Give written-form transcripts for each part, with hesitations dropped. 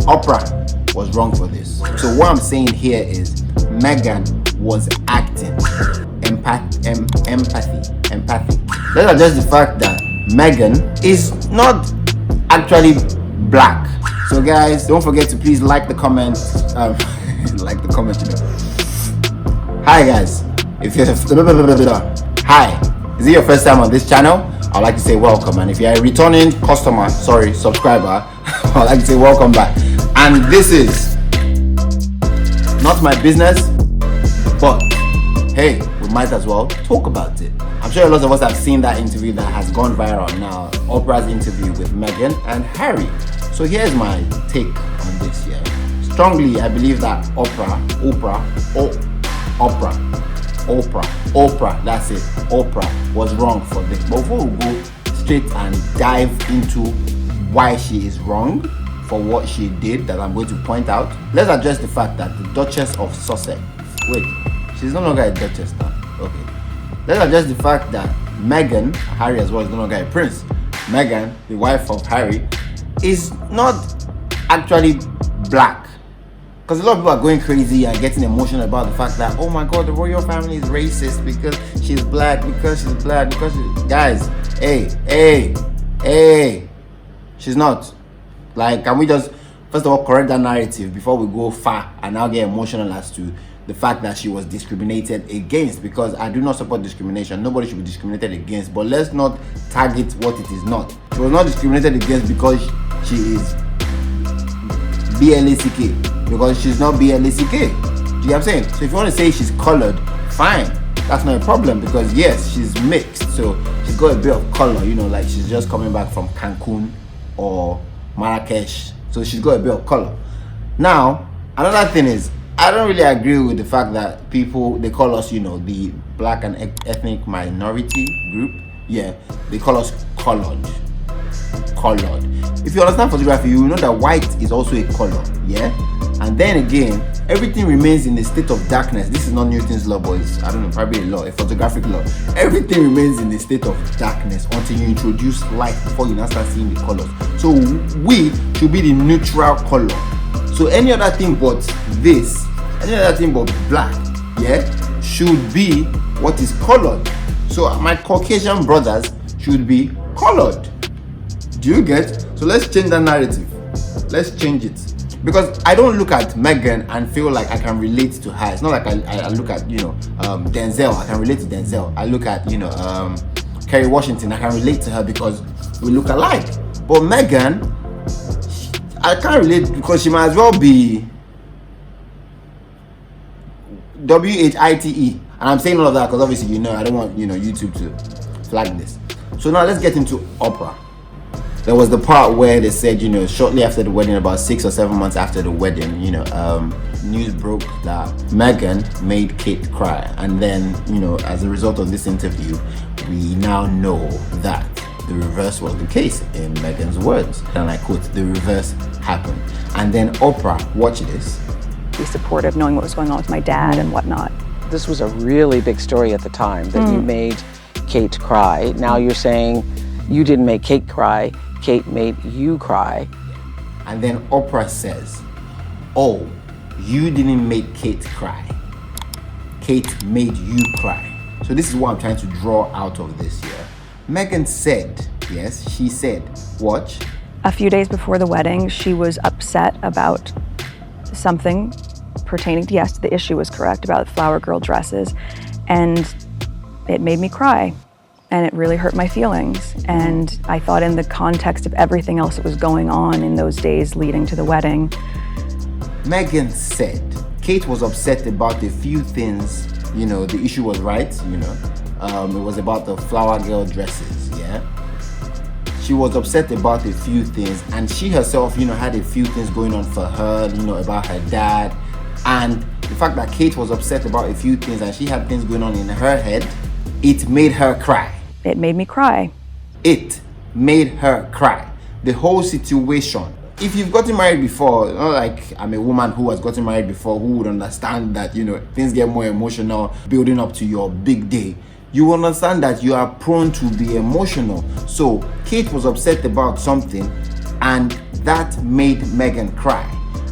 Oprah was wrong for this. So what I'm saying here is Meghan was acting empathy. Let's address the fact that Meghan is not actually black. So guys, don't forget to please like the comment. Like the comment, Hi guys, if you're hi, is it your first time on this channel? I'd like to say welcome, and if you're a returning subscriber, I'd like to say welcome back. And this is not my business, but hey, we might as well talk about it. I'm sure a lot of us have seen that interview that has gone viral now, Oprah's interview with Meghan and Harry. So here's my take on this here. Strongly, I believe that Oprah, that's it, Oprah was wrong for this. But before we go straight and dive into why she is wrong for what she did that I'm going to point out, let's address the fact that the Duchess of Sussex, wait, she's no longer a Duchess now, okay. Let's address the fact that Meghan, Harry as well, is no longer a prince. Meghan, the wife of Harry, is not actually black. Because a lot of people are going crazy and getting emotional about the fact that, oh my god, the royal family is racist because she's black, guys, hey, she's not. Like, can we just, first of all, correct that narrative before we go far and now get emotional as to the fact that she was discriminated against? Because I do not support discrimination. Nobody should be discriminated against, but let's not target what it is not. She was not discriminated against because she is BLACK. Because she's not BLACK. Do you know what I'm saying? So if you want to say she's colored, fine. That's not a problem, because yes, she's mixed. So she's got a bit of color, like she's just coming back from Cancun or Marrakesh. So she's got a bit of color. Now, another thing is, I don't really agree with the fact that people, they call us, the black and ethnic minority group. Yeah, they call us colored. If you understand photography, you will know that white is also a color. Yeah. And then again, everything remains in a state of darkness. This is not Newton's law, but it's, I don't know, probably a law, a photographic law. Everything remains in a state of darkness until you introduce light before you now start seeing the colors. So we should be the neutral color. So any other thing but this, any other thing but black, yeah, should be what is colored. So my Caucasian brothers should be colored. Do you get? So let's change that narrative. Let's change it. Because I don't look at Meghan and feel like I can relate to her. It's not like I look at, Denzel, I can relate to Denzel. I look at, Kerry Washington, I can relate to her because we look alike. But Meghan, I can't relate because she might as well be WHITE. And I'm saying all of that because obviously, I don't want, YouTube to flag this. So now let's get into Oprah. There was the part where they said, shortly after the wedding, about 6 or 7 months after the wedding, news broke that Meghan made Kate cry. And then, as a result of this interview, we now know that the reverse was the case in Meghan's words. And I quote, the reverse happened. And then Oprah, watch this. Be supportive, knowing what was going on with my dad and whatnot. This was a really big story at the time that you made Kate cry. Now you're saying you didn't make Kate cry. Kate made you cry. And then Oprah says, oh, you didn't make Kate cry. Kate made you cry. So this is what I'm trying to draw out of this here. Meghan said, yes, she said, watch. A few days before the wedding, she was upset about something pertaining to, yes, the issue was correct, about flower girl dresses. And it made me cry. And it really hurt my feelings. And I thought, in the context of everything else that was going on in those days leading to the wedding. Meghan said Kate was upset about a few things. The issue was right. It was about the flower girl dresses. Yeah. She was upset about a few things, and she herself, had a few things going on for her, about her dad. And the fact that Kate was upset about a few things and she had things going on in her head, it made her cry. It made me cry. It made her cry. The whole situation. If you've gotten married before, not like I'm a woman who has gotten married before, who would understand that, things get more emotional building up to your big day. You understand that you are prone to be emotional. So Kate was upset about something, and that made Meghan cry.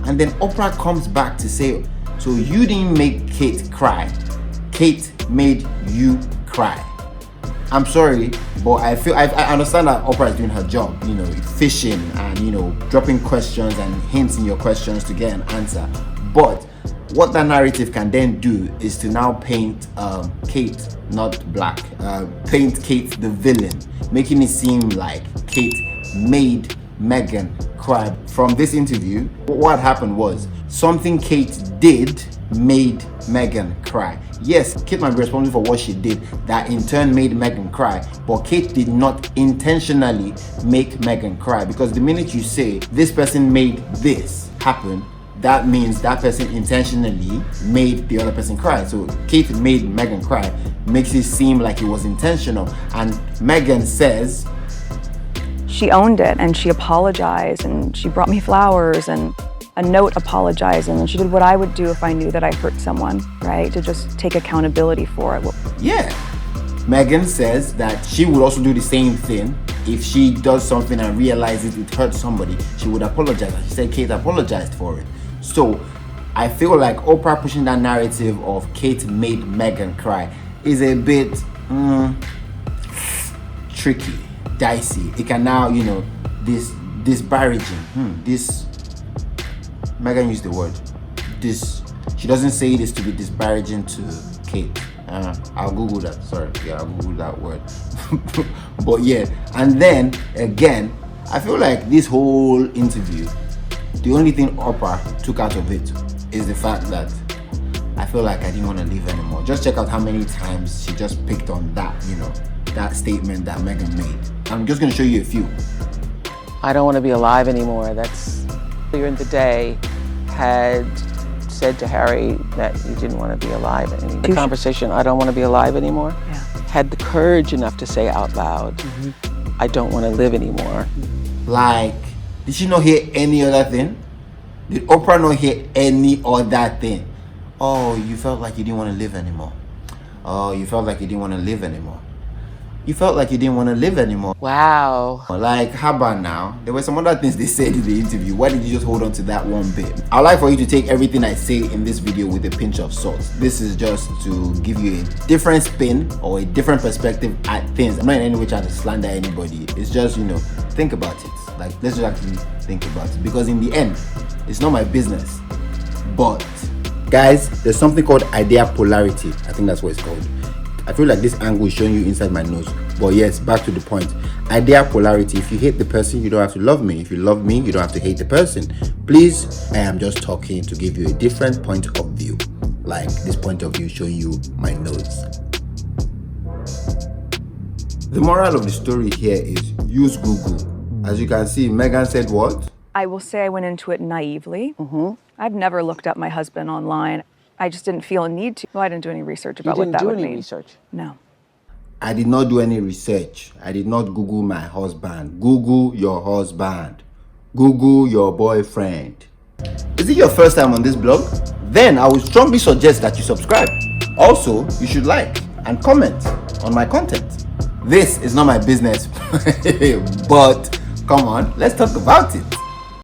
And then Oprah comes back to say, so you didn't make Kate cry. Kate made you cry. I'm sorry, but I understand that Oprah is doing her job, fishing and, dropping questions and hints in your questions to get an answer. But what that narrative can then do is to now paint Kate not black, paint Kate the villain, making it seem like Kate made Meghan cry. From this interview, what happened was something Kate did made Meghan cry. Yes, Kate might be responsible for what she did that in turn made Meghan cry, but Kate did not intentionally make Meghan cry, because the minute you say this person made this happen, that means that person intentionally made the other person cry. So Kate made Meghan cry makes it seem like it was intentional, and Meghan says she owned it and she apologized and she brought me flowers and a note apologizing, and she did what I would do if I knew that I hurt someone, right? To just take accountability for it. Yeah. Meghan says that she would also do the same thing if she does something and realizes it hurt somebody. She would apologize. She said Kate apologized for it. So I feel like Oprah pushing that narrative of Kate made Meghan cry is a bit tricky, dicey. It can now, disparaging. Meghan used the word. She doesn't say this to be disparaging to Kate. I'll Google that. Sorry. Yeah, I'll Google that word. But yeah, and then again, I feel like this whole interview, the only thing Oprah took out of it is the fact that I feel like I didn't want to live anymore. Just check out how many times she just picked on that, that statement that Meghan made. I'm just going to show you a few. I don't want to be alive anymore. That's earlier in the day had said to Harry that you didn't want to be alive anymore. The conversation, I don't want to be alive anymore, had the courage enough to say out loud, I don't want to live anymore. Like, did she not hear any other thing? Did Oprah not hear any other thing? Oh, you felt like you didn't want to live anymore. Oh, you felt like you didn't want to live anymore. You felt like you didn't want to live anymore. Wow. Like, how about now? There were some other things they said in the interview. Why did you just hold on to that one bit? I'd like for you to take everything I say in this video with a pinch of salt. This is just to give you a different spin or a different perspective at things. I'm not in any way trying to slander anybody. It's just, think about it. Like, let's just actually think about it. Because in the end, it's not my business. But, guys, there's something called idea polarity. I think that's what it's called. I feel like this angle is showing you inside my nose. But yes, back to the point. Idea polarity. If you hate the person, you don't have to love me. If you love me, you don't have to hate the person. Please, I am just talking to give you a different point of view. Like this point of view showing you my nose. The moral of the story here is use Google. As you can see, Meghan said what? I will say I went into it naively. I've never looked up my husband online. I just didn't feel a need to. Well, I didn't do any research about what that would mean. You didn't do any research? No. I did not do any research. I did not Google my husband. Google your husband. Google your boyfriend. Is it your first time on this blog? Then I would strongly suggest that you subscribe. Also, you should like and comment on my content. This is not my business, but come on, let's talk about it.